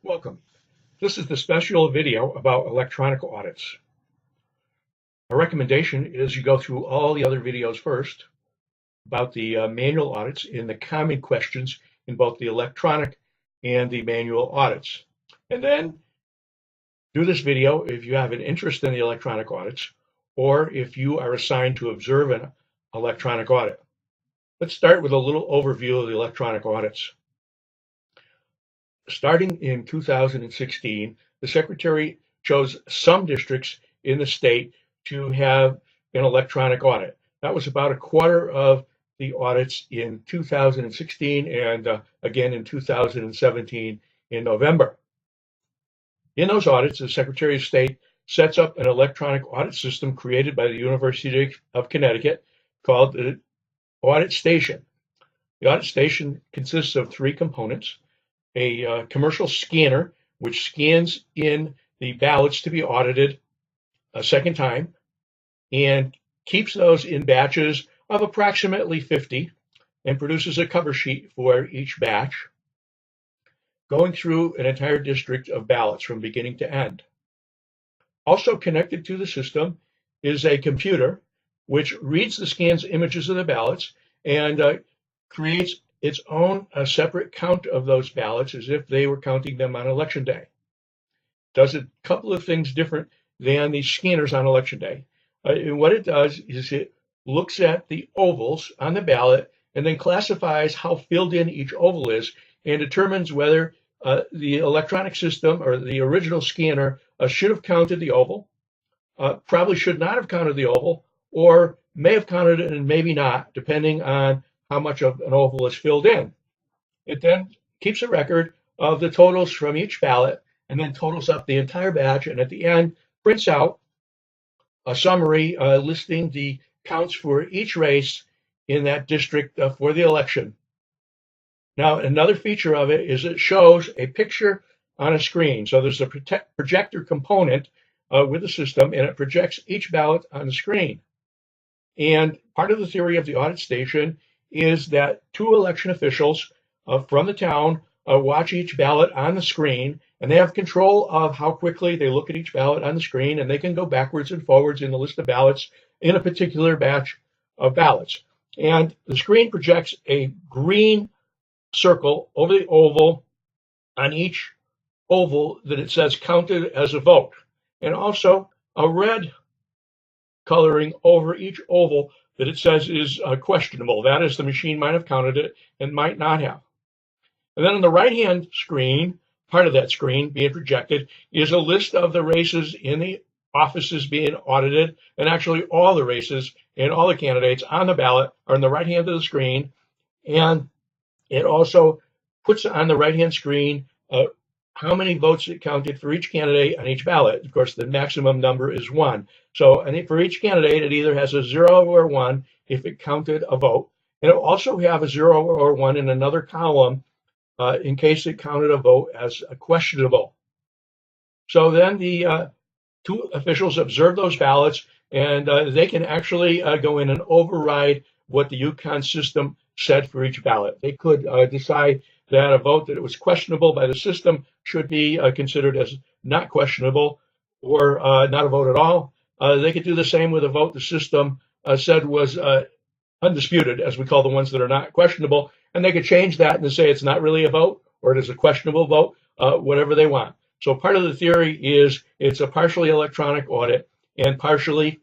Welcome. This is the special video about electronic audits. A recommendation is you go through all the other videos first about the manual audits and the common questions in both the electronic and the manual audits. And then do this video if you have an interest in the electronic audits or if you are assigned to observe an electronic audit. Let's start with a little overview of the electronic audits. Starting in 2016, the Secretary chose some districts in the state to have an electronic audit. That was about a quarter of the audits in 2016 and again in 2017 in November. In those audits, the Secretary of State sets up an electronic audit system created by the University of Connecticut called the Audit Station. The Audit Station consists of three components: a commercial scanner, which scans in the ballots to be audited a second time and keeps those in batches of approximately 50 and produces a cover sheet for each batch, going through an entire district of ballots from beginning to end. Also connected to the system is a computer which reads the scanned images of the ballots and creates its own separate count of those ballots as if they were counting them on election day. Does a couple of things different than the scanners on election day. And what it does is it looks at the ovals on the ballot and then classifies how filled in each oval is and determines whether the electronic system or the original scanner should have counted the oval, probably should not have counted the oval, or may have counted it and maybe not, depending on how much of an oval is filled in. It then keeps a record of the totals from each ballot and then totals up the entire batch, and at the end prints out a summary listing the counts for each race in that district for the election. Now, another feature of it is it shows a picture on a screen. So there's a projector component with the system, and it projects each ballot on the screen. And part of the theory of the audit station is that two election officials from the town watch each ballot on the screen, and they have control of how quickly they look at each ballot on the screen, and they can go backwards and forwards in the list of ballots in a particular batch of ballots. And the screen projects a green circle over the oval on each oval that it says counted as a vote, and also a red coloring over each oval that it says is questionable. That is, the machine might have counted it and might not have. And then on the right-hand screen, part of that screen being projected, is a list of the races in the offices being audited, and actually all the races and all the candidates on the ballot are on the right hand of the screen. And it also puts on the right-hand screen how many votes it counted for each candidate on each ballot. Of course, the maximum number is 1. So for each candidate, it either has a 0 or 1 if it counted a vote. And it will also have a 0 or 1 in another column in case it counted a vote as questionable. So then the two officials observe those ballots, and they can actually go in and override what the UConn system said for each ballot. They could decide that a vote that was questionable by the system should be considered as not questionable or not a vote at all. They could do the same with a vote the system said was undisputed, as we call the ones that are not questionable, and they could change that and say it's not really a vote or it is a questionable vote, whatever they want. So part of the theory is it's a partially electronic audit and partially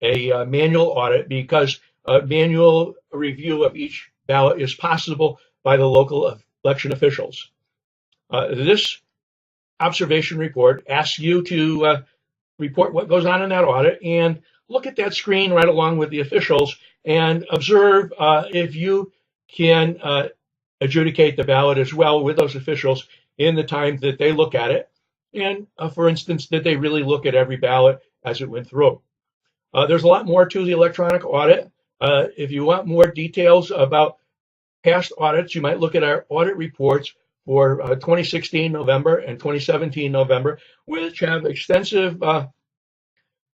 a manual audit, because a manual review of each ballot is possible by the local election officials. This observation report asks you to report what goes on in that audit and look at that screen right along with the officials and observe if you can adjudicate the ballot as well with those officials in the time that they look at it. And for instance, did they really look at every ballot as it went through? There's a lot more to the electronic audit. If you want more details about past audits, you might look at our audit reports for 2016 November and 2017 November, which have extensive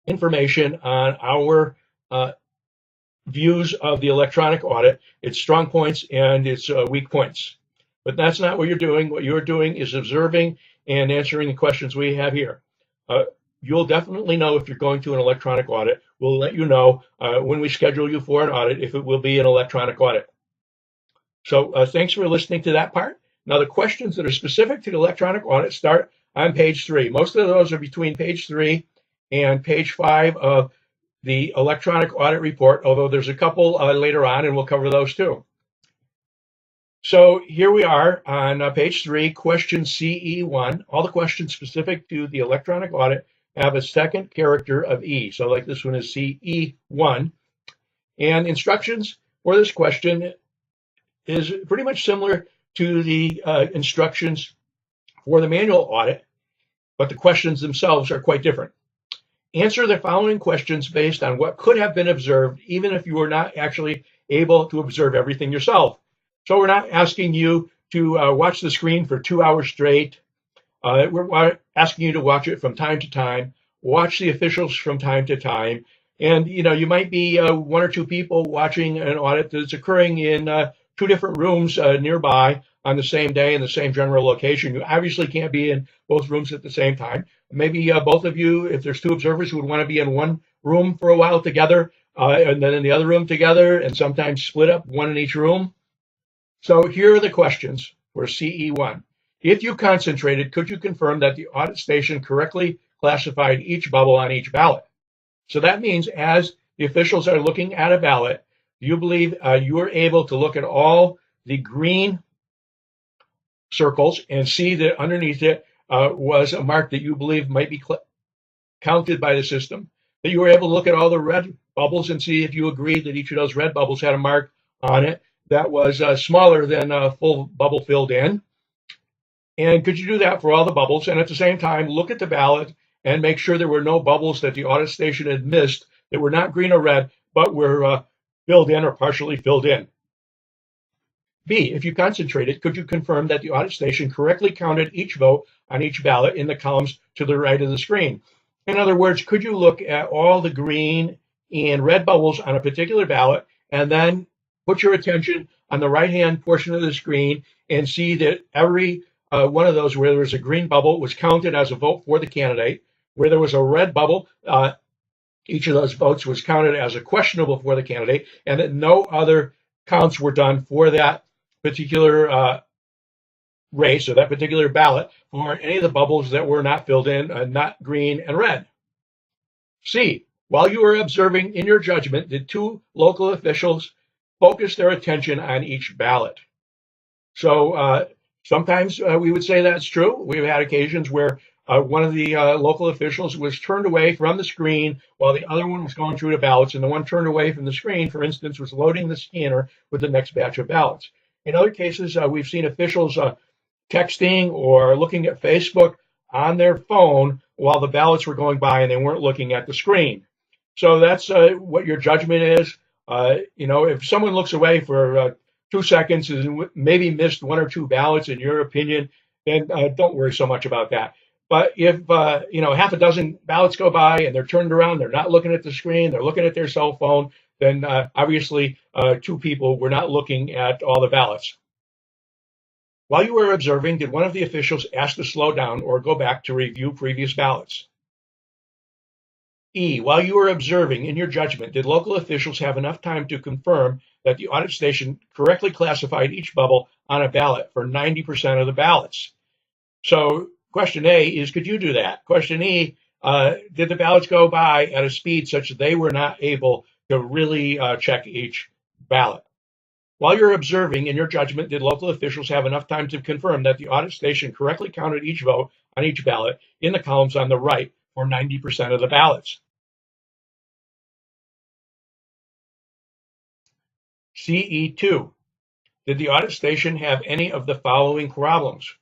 information on our views of the electronic audit, its strong points and its weak points. But that's not what you're doing. What you're doing is observing and answering the questions we have here. You'll definitely know if you're going to an electronic audit. We'll let you know when we schedule you for an audit if it will be an electronic audit. So thanks for listening to that part. Now the questions that are specific to the electronic audit start on page 3. Most of those are between page 3 and page 5 of the electronic audit report, although there's a couple later on, and we'll cover those too. So here we are on page 3, question CE1. All the questions specific to the electronic audit have a second character of E. So like this one is CE1. And instructions for this question is pretty much similar to the instructions for the manual audit, but the questions themselves are quite different. Answer the following questions based on what could have been observed, even if you were not actually able to observe everything yourself. So we're not asking you to watch the screen for 2 hours straight. We're asking you to watch it from time to time, watch the officials from time to time. And, you might be 1 or 2 people watching an audit that's occurring in 2 different rooms nearby on the same day in the same general location. You obviously can't be in both rooms at the same time. Maybe both of you, if there's 2 observers, would want to be in one room for a while together, and then in the other room together, and sometimes split up, 1 in each room. So here are the questions for CE1. If you concentrated, could you confirm that the audit station correctly classified each bubble on each ballot? So that means as the officials are looking at a ballot, you believe you were able to look at all the green circles and see that underneath it was a mark that you believe might be counted by the system. That you were able to look at all the red bubbles and see if you agreed that each of those red bubbles had a mark on it that was smaller than a full bubble filled in. And could you do that for all the bubbles? And at the same time, look at the ballot and make sure there were no bubbles that the audit station had missed that were not green or red, but were filled in or partially filled in. B, if you concentrated, could you confirm that the audit station correctly counted each vote on each ballot in the columns to the right of the screen? In other words, could you look at all the green and red bubbles on a particular ballot and then put your attention on the right-hand portion of the screen and see that every one of those where there was a green bubble was counted as a vote for the candidate, where there was a red bubble, each of those votes was counted as a questionable for the candidate, and that no other counts were done for that particular race or that particular ballot for any of the bubbles that were not filled in, not green and red. C, while you were observing in your judgment, did 2 local officials focus their attention on each ballot? So sometimes we would say that's true. We've had occasions where one of the local officials was turned away from the screen while the other one was going through the ballots, and the one turned away from the screen, for instance, was loading the scanner with the next batch of ballots. In other cases, we've seen officials texting or looking at Facebook on their phone while the ballots were going by and they weren't looking at the screen. So that's what your judgment is. If someone looks away for 2 seconds and maybe missed 1 or 2 ballots in your opinion, then don't worry so much about that. But if, half a dozen ballots go by and they're turned around, they're not looking at the screen, they're looking at their cell phone, then obviously 2 people were not looking at all the ballots. While you were observing, did one of the officials ask to slow down or go back to review previous ballots? E, while you were observing, in your judgment, did local officials have enough time to confirm that the audit station correctly classified each bubble on a ballot for 90% of the ballots? So question A is, could you do that? Question E, did the ballots go by at a speed such that they were not able to really check each ballot? While you're observing, in your judgment, did local officials have enough time to confirm that the audit station correctly counted each vote on each ballot in the columns on the right for 90% of the ballots? CE2, did the audit station have any of the following problems?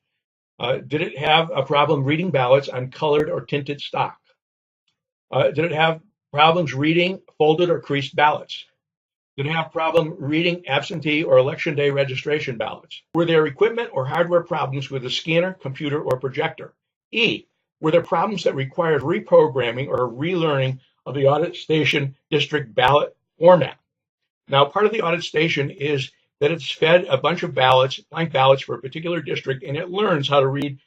Did it have a problem reading ballots on colored or tinted stock? Did it have problems reading folded or creased ballots? Did it have problem reading absentee or election day registration ballots? Were there equipment or hardware problems with the scanner, computer, or projector? E, were there problems that required reprogramming or relearning of the audit station district ballot format? Now, part of the audit station is that it's fed a bunch of ballots, blank ballots for a particular district, and it learns how to read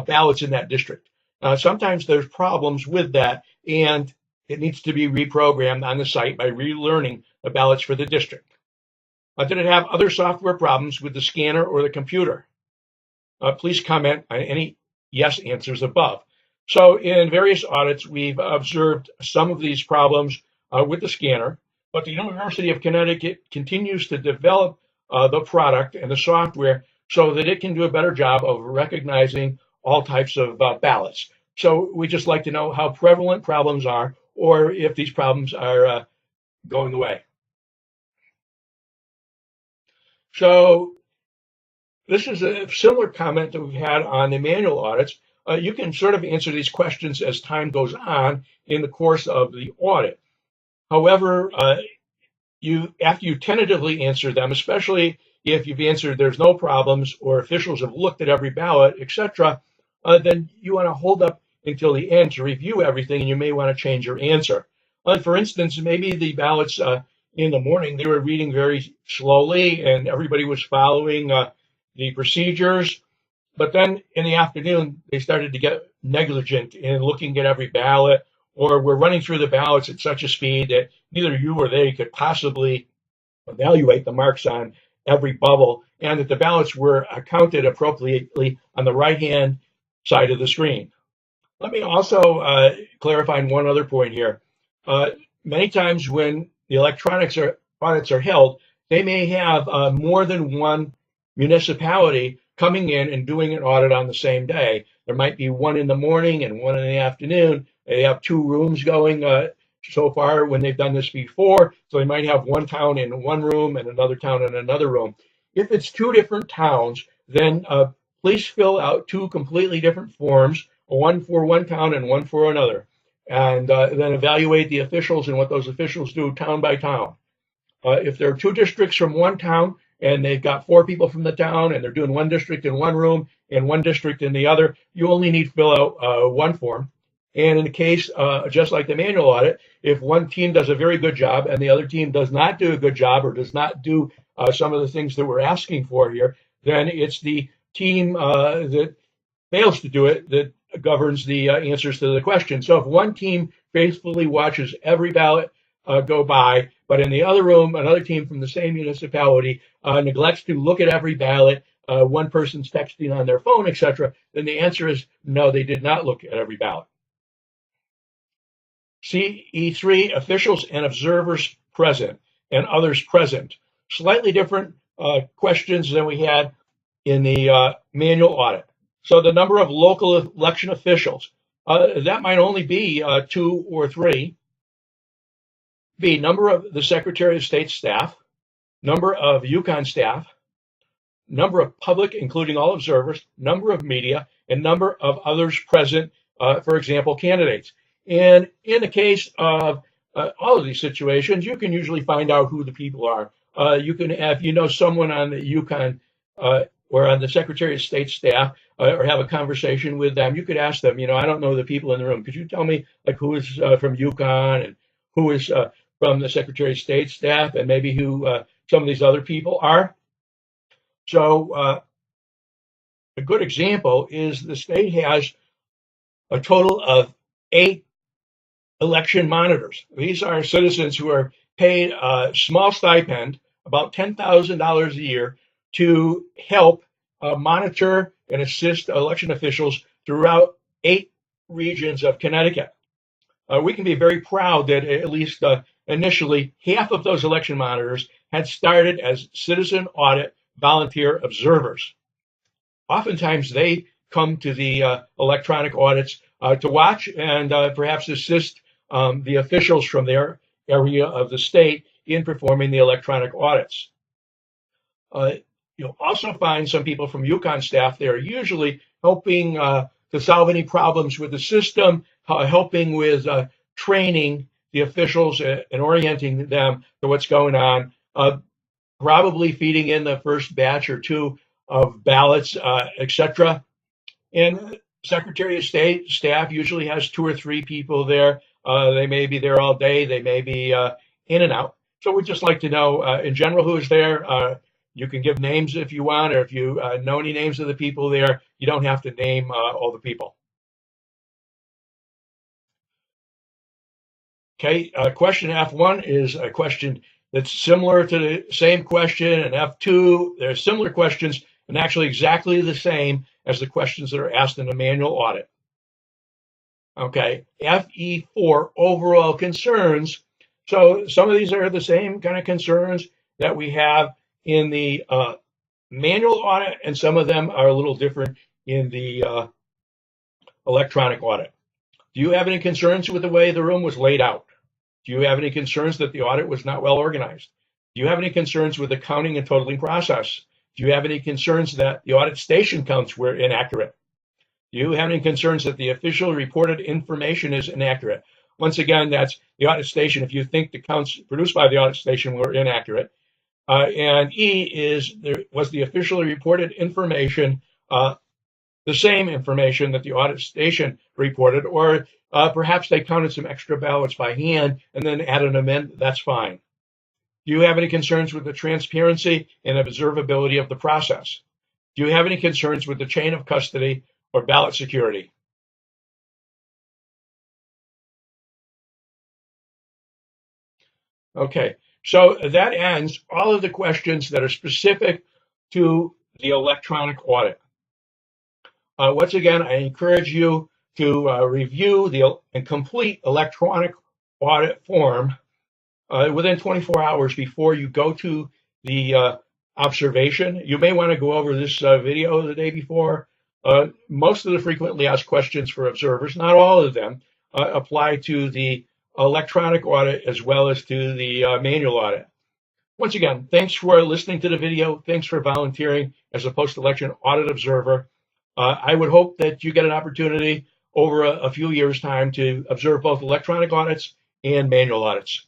ballots in that district. Sometimes there's problems with that, and it needs to be reprogrammed on the site by relearning the ballots for the district. Did it have other software problems with the scanner or the computer? Please comment on any yes answers above. So in various audits, we've observed some of these problems with the scanner, but the University of Connecticut continues to develop the product and the software so that it can do a better job of recognizing all types of ballots. So we just like to know how prevalent problems are, or if these problems are going away. So this is a similar comment that we've had on the manual audits. You can sort of answer these questions as time goes on in the course of the audit. However, after you tentatively answer them, especially if you've answered there's no problems or officials have looked at every ballot, etc., then you want to hold up until the end to review everything, and you may want to change your answer. For instance, maybe the ballots in the morning, they were reading very slowly and everybody was following the procedures. But then in the afternoon, they started to get negligent in looking at every ballot, or were running through the ballots at such a speed that neither you or they could possibly evaluate the marks on every bubble, and that the ballots were counted appropriately on the right-hand side of the screen. Let me also clarify one other point here. Many times when the electronics audits are held, they may have more than one municipality coming in and doing an audit on the same day. There might be one in the morning and one in the afternoon. They have two rooms going so far when they've done this before. So they might have one town in one room and another town in another room. If it's two different towns, then please fill out two completely different forms, one for one town and one for another, and then evaluate the officials and what those officials do town by town. If there are two districts from one town and they've got 4 people from the town and they're doing one district in one room and one district in the other, you only need to fill out one form. And in the case, just like the manual audit, if one team does a very good job and the other team does not do a good job or does not do some of the things that we're asking for here, then it's the team that fails to do it that governs the answers to the question. So if one team faithfully watches every ballot go by, but in the other room, another team from the same municipality neglects to look at every ballot, one person's texting on their phone, etc., then the answer is no, they did not look at every ballot. CE3, officials and observers present and others present. Slightly different questions than we had in the manual audit. So the number of local election officials, that might only be 2 or 3. B, number of the Secretary of State staff, number of UConn staff, number of public, including all observers, number of media, and number of others present, for example, candidates. And in the case of all of these situations, you can usually find out who the people are. You can, if you know someone on the UConn or on the Secretary of State staff, or have a conversation with them, you could ask them, I don't know the people in the room. Could you tell me like who is from UConn and who is from the Secretary of State staff, and maybe who some of these other people are? So a good example is the state has a total of 8 election monitors. These are citizens who are paid a small stipend, about $10,000 a year, to help monitor and assist election officials throughout 8 regions of Connecticut. We can be very proud that at least initially half of those election monitors had started as citizen audit volunteer observers. Oftentimes they come to the electronic audits to watch and perhaps assist the officials from their area of the state in performing the electronic audits. You'll also find some people from UConn staff. They are usually helping to solve any problems with the system, helping with training the officials and orienting them to what's going on, probably feeding in the first batch or 2 of ballots, etc. And Secretary of State staff usually has 2 or 3 people there. They may be there all day. They may be in and out. So we'd just like to know, in general, who is there. You can give names if you want, or if you know any names of the people there, you don't have to name all the people. Okay, question F1 is a question that's similar to the same question, and F2, they're similar questions and actually exactly the same as the questions that are asked in a manual audit. Okay, FE4, overall concerns. So some of these are the same kind of concerns that we have in the manual audit, and some of them are a little different in the electronic audit. Do you have any concerns with the way the room was laid out? Do you have any concerns that the audit was not well organized? Do you have any concerns with the counting and totaling process? Do you have any concerns that the audit station counts were inaccurate? Do you have any concerns that the official reported information is inaccurate? Once again, that's the audit station. If you think the counts produced by the audit station were inaccurate. And E is, was the officially reported information the same information that the audit station reported, or perhaps they counted some extra ballots by hand and then added them in? That's fine. Do you have any concerns with the transparency and observability of the process? Do you have any concerns with the chain of custody or ballot security? Okay, so that ends all of the questions that are specific to the electronic audit. Once again, I encourage you to review and complete electronic audit form within 24 hours before you go to the observation. You may want to go over this video the day before. Most of the frequently asked questions for observers, not all of them, apply to the electronic audit as well as to the manual audit. Once again, thanks for listening to the video. Thanks for volunteering as a post-election audit observer. I would hope that you get an opportunity over a few years' time to observe both electronic audits and manual audits.